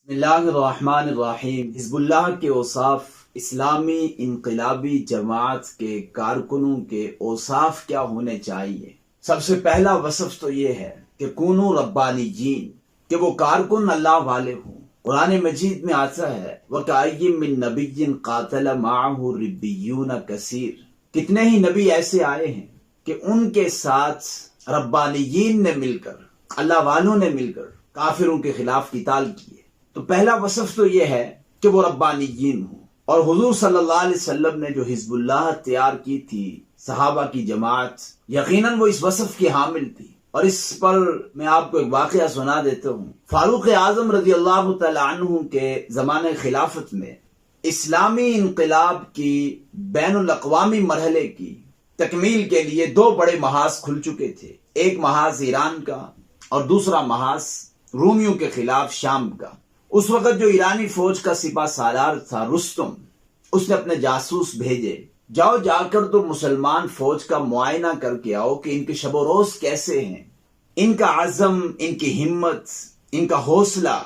بسم اللہ الرحمن الرحیم۔ حزب اللہ کے اوصاف، اسلامی انقلابی جماعت کے کارکنوں کے اوصاف کیا ہونے چاہیے؟ سب سے پہلا وصف تو یہ ہے کہ کونوا ربانیین، کہ وہ کارکن اللہ والے ہوں۔ قرآن مجید میں آتا ہے وَكَأَيٍّ مِّن نَبِيٍّ قَاتَلَ مَعَهُ رِبِّيُّونَ كَثِيرٌ، کتنے ہی نبی ایسے آئے ہیں کہ ان کے ساتھ ربانیین نے مل کر، اللہ والوں نے مل کر کافروں کے خلاف قتال کیے۔ تو پہلا وصف تو یہ ہے کہ وہ ربانیین ہوں۔ اور حضور صلی اللہ علیہ وسلم نے جو حزب اللہ تیار کی تھی، صحابہ کی جماعت، یقیناً وہ اس وصف کی حامل تھی۔ اور اس پر میں آپ کو ایک واقعہ سنا دیتا ہوں۔ فاروق اعظم رضی اللہ تعالی عنہ کے زمانہ خلافت میں اسلامی انقلاب کی بین الاقوامی مرحلے کی تکمیل کے لیے دو بڑے محاذ کھل چکے تھے، ایک محاذ ایران کا اور دوسرا محاذ رومیوں کے خلاف شام کا۔ اس وقت جو ایرانی فوج کا سپہ سالار تھا رستم، اس نے اپنے جاسوس بھیجے، جاؤ جا کر تو مسلمان فوج کا معائنہ کر کے آؤ کہ ان کے شب و روز کیسے ہیں، ان کا عزم، ان کی ہمت، ان کا حوصلہ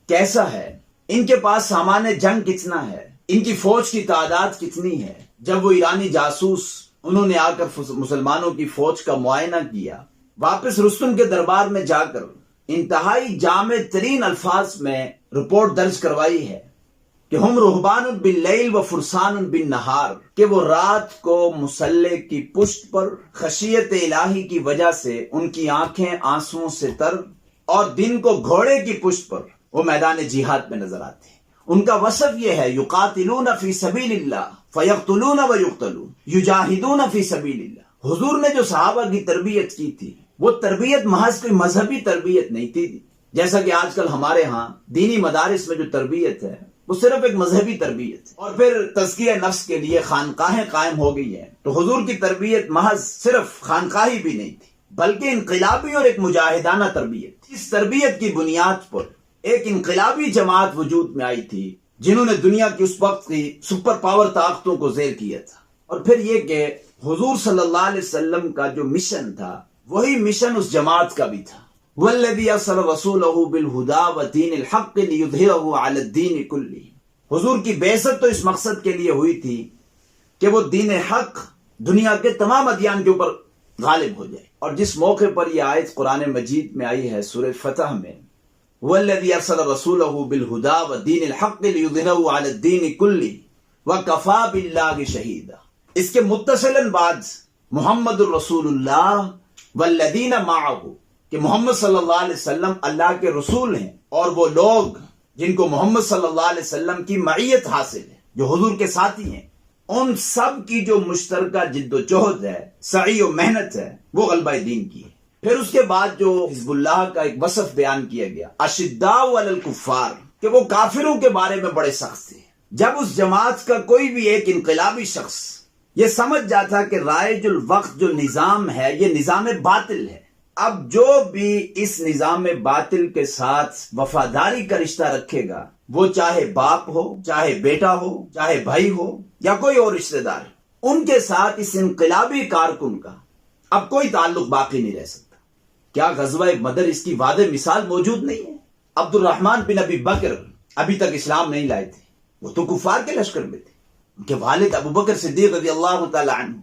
کیسا ہے، ان کے پاس سامان جنگ کتنا ہے، ان کی فوج کی تعداد کتنی ہے۔ جب وہ ایرانی جاسوس انہوں نے آ کر مسلمانوں کی فوج کا معائنہ کیا، واپس رستم کے دربار میں جا کر انتہائی جامع ترین الفاظ میں رپورٹ درج کروائی ہے کہ ہم رہبان باللیل و فرسان بالنہار، کہ وہ رات کو مسلح کی پشت پر خشیت الہی کی وجہ سے ان کی آنکھیں آنسوؤں سے تر، اور دن کو گھوڑے کی پشت پر وہ میدان جہاد میں نظر آتے ہیں۔ ان کا وصف یہ ہے یقاتلون فی سبیل اللہ فیقتلون و یقتلون، یجاہدون فی سبیل اللہ۔ حضور نے جو صحابہ کی تربیت کی تھی، وہ تربیت محض کوئی مذہبی تربیت نہیں تھی، جیسا کہ آج کل ہمارے ہاں دینی مدارس میں جو تربیت ہے وہ صرف ایک مذہبی تربیت ہے، اور پھر تزکیہ نفس کے لیے خانقاہیں قائم ہو گئی ہیں۔ تو حضور کی تربیت محض صرف خانقاہی بھی نہیں تھی، بلکہ انقلابی اور ایک مجاہدانہ تربیت تھی۔ اس تربیت کی بنیاد پر ایک انقلابی جماعت وجود میں آئی تھی، جنہوں نے دنیا کی اس وقت کی سپر پاور طاقتوں کو زیر کیا تھا۔ اور پھر یہ کہ حضور صلی اللہ علیہ وسلم کا جو مشن تھا، وہی مشن اس جماعت کا بھی تھا۔ والذی ارسل رسولہ بالہدی ودین الحق لیظہرہ علی الدین کلہ۔ حضور کی بعثت تو اس مقصد کے لیے ہوئی تھی کہ وہ دین حق دنیا کے تمام ادیان کے اوپر غالب ہو جائے۔ اور جس موقع پر یہ آیت قرآن مجید میں آئی ہے سورہ فتح میں، والذی ارسل رسولہ بالہدی ودین الحق لیظہرہ علی الدین کلہ وکفی باللہ شہیدا، اس کے متصلاً بعد محمد الرسول اللہ والذین معہ، کہ محمد صلی اللہ علیہ وسلم اللہ کے رسول ہیں، اور وہ لوگ جن کو محمد صلی اللہ علیہ وسلم کی معیت حاصل ہے، جو حضور کے ساتھی ہیں، ان سب کی جو مشترکہ جد و جہد ہے، سعی و محنت ہے، وہ غلبہ دین کی ہے۔ پھر اس کے بعد جو حزب اللہ کا ایک وصف بیان کیا گیا، اشداء علی الکفار، کہ وہ کافروں کے بارے میں بڑے سخت تھے۔ جب اس جماعت کا کوئی بھی ایک انقلابی شخص یہ سمجھ جاتا کہ رائج الوقت جو نظام ہے یہ نظام باطل ہے، اب جو بھی اس نظام باطل کے ساتھ وفاداری کا رشتہ رکھے گا، وہ چاہے باپ ہو، چاہے بیٹا ہو، چاہے بھائی ہو، یا کوئی اور رشتہ دار، ان کے ساتھ اس انقلابی کارکن کا اب کوئی تعلق باقی نہیں رہ سکتا۔ کیا غزوہ بدر اس کی واضح مثال موجود نہیں ہے؟ عبد الرحمن بن ابی بکر ابھی تک اسلام نہیں لائے تھے، وہ تو کفار کے لشکر میں تھے۔ ان کے والد ابو بکر صدیق رضی اللہ تعالی عنہ،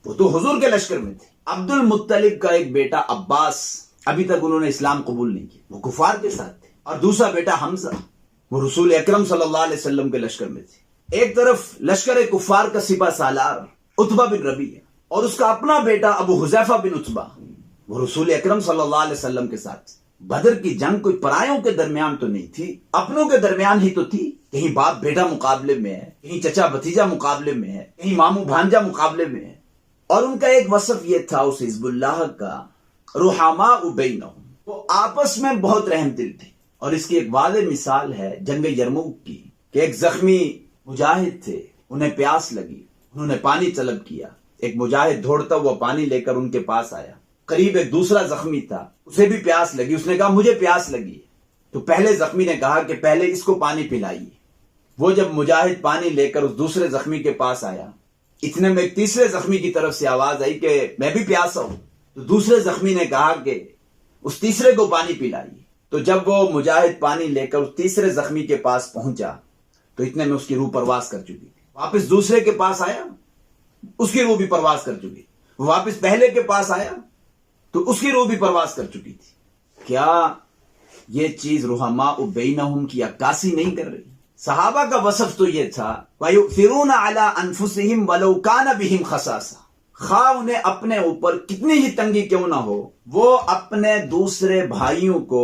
وہ تو حضور کے لشکر میں تھے۔ عبد المطلب کا ایک بیٹا عباس، ابھی تک انہوں نے اسلام قبول نہیں کیا، وہ کفار کے ساتھ تھے۔ اور دوسرا بیٹا حمزہ، وہ رسول اکرم صلی اللہ علیہ وسلم کے لشکر میں تھے۔ ایک طرف لشکر کفار کا سپہ سالار عتبہ بن ربیعہ، اور اس کا اپنا بیٹا ابو حذیفہ بن عتبہ، وہ رسول اکرم صلی اللہ علیہ وسلم کے ساتھ۔ بدر کی جنگ کوئی پرایوں کے درمیان تو نہیں تھی، اپنوں کے درمیان ہی تو تھی۔ کہیں باپ بیٹا مقابلے میں ہے، کہیں چچا بھتیجا مقابلے میں ہے، کہیں ماموں بھانجا مقابلے میں ہے۔ اور ان کا ایک وصف یہ تھا اس حزب اللہ کا، رحماء بینہم، وہ آپس میں بہت رحم دل تھے۔ اور اس کی ایک واضح مثال ہے جنگ یرموک کی، کہ ایک زخمی مجاہد تھے، انہیں پیاس لگی، انہوں نے پانی طلب کیا، ایک مجاہد دوڑتا ہوا پانی لے کر ان کے پاس آیا۔ قریب ایک دوسرا زخمی تھا، اسے بھی پیاس لگی، اس نے کہا مجھے پیاس لگی۔ تو پہلے زخمی نے کہا کہ پہلے اس کو پانی پلائیے۔ وہ جب مجاہد پانی لے کر اس دوسرے زخمی کے پاس آیا، اتنے میں ایک تیسرے زخمی کی طرف سے آواز آئی کہ میں بھی پیاسا ہوں۔ تو دوسرے زخمی نے کہا کہ اس تیسرے کو پانی پلائیے۔ تو جب وہ مجاہد پانی لے کر تیسرے زخمی کے پاس پہنچا تو اتنے میں اس کی روح پرواز کر چکی تھی. واپس دوسرے کے پاس آیا، اس کی روح بھی پرواز کر چکی. واپس پہلے کے پاس آیا تو اس کی روح بھی پرواز کر چکی تھی. کیا یہ چیز رحماء بینہم کی عکاسی نہیں کر رہی؟ صحابہ کا وصف تو یہ تھا وَيُؤْثِرُونَ عَلَىٰ أَنفُسِهِمْ وَلَوْ كَانَ بِهِمْ خَصَاصَةٌ. خواہ انہیں اپنے اوپر کتنی ہی تنگی کیوں نہ ہو، وہ اپنے دوسرے بھائیوں کو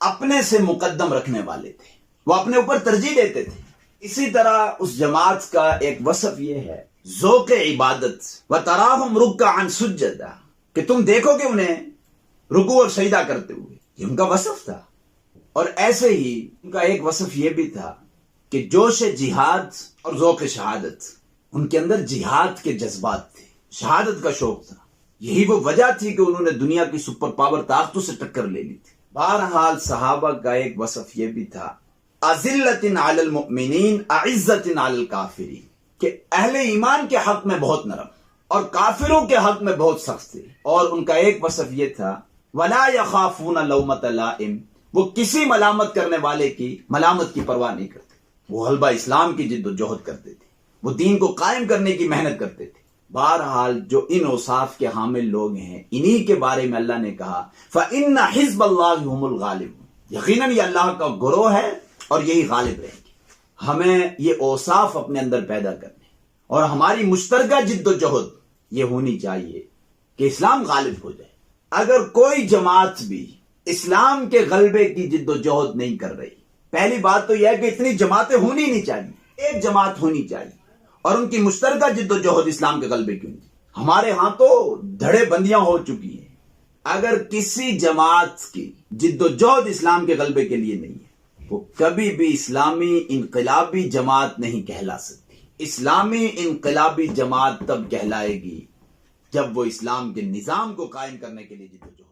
اپنے سے مقدم رکھنے والے تھے، وہ اپنے اوپر ترجیح دیتے تھے. اسی طرح اس جماعت کا ایک وصف یہ ہے ذوق عبادت وَتَرَاهُمْ رُكَّعًا سُجَّدًا، کہ تم دیکھو کہ انہیں رکوع اور سجدہ کرتے ہوئے. یہ ان کا وصف تھا. اور ایسے ہی ان کا ایک وصف یہ بھی تھا کہ جوش جہاد اور ذوق شہادت، ان کے اندر جہاد کے جذبات تھے، شہادت کا شوق تھا. یہی وہ وجہ تھی کہ انہوں نے دنیا کی سپر پاور طاقتوں سے ٹکر لے لی تھی. بہرحال صحابہ کا ایک وصف یہ بھی تھا اذلۃ علی المؤمنین اعزۃ علی الکافرین، کہ اہل ایمان کے حق میں بہت نرم اور کافروں کے حق میں بہت سخت تھے. اور ان کا ایک وصف یہ تھا ولا یخافون لومۃ لائم، وہ کسی ملامت کرنے والے کی ملامت کی پرواہ نہیں کرتے. وہ حلبہ اسلام کی جد و جہد کرتے تھے، وہ دین کو قائم کرنے کی محنت کرتے تھے. بہرحال جو ان اوصاف کے حامل لوگ ہیں، انہی کے بارے میں اللہ نے کہا فَإِنَّ حِزْبَ اللَّهِ هُمُ الْغَالِبُونَ، یقیناً یہ اللہ کا گروہ ہے اور یہی غالب رہیں گے. ہمیں یہ اوصاف اپنے اندر پیدا کرنے اور ہماری مشترکہ جد و جہد یہ ہونی چاہیے کہ اسلام غالب ہو جائے. اگر کوئی جماعت بھی اسلام کے غلبے کی جد و جہد نہیں کر رہی، پہلی بات تو یہ ہے کہ اتنی جماعتیں ہونی نہیں چاہیے، ایک جماعت ہونی چاہیے اور ان کی مشترکہ جد و جہد اسلام کے غلبے کی ہونی. ہمارے ہاں تو دھڑے بندیاں ہو چکی ہیں. اگر کسی جماعت کی جد و جہد اسلام کے غلبے کے لیے نہیں ہے، وہ کبھی بھی اسلامی انقلابی جماعت نہیں کہلا سکتی. اسلامی انقلابی جماعت تب کہلائے گی جب وہ اسلام کے نظام کو قائم کرنے کے لیے جد و جہد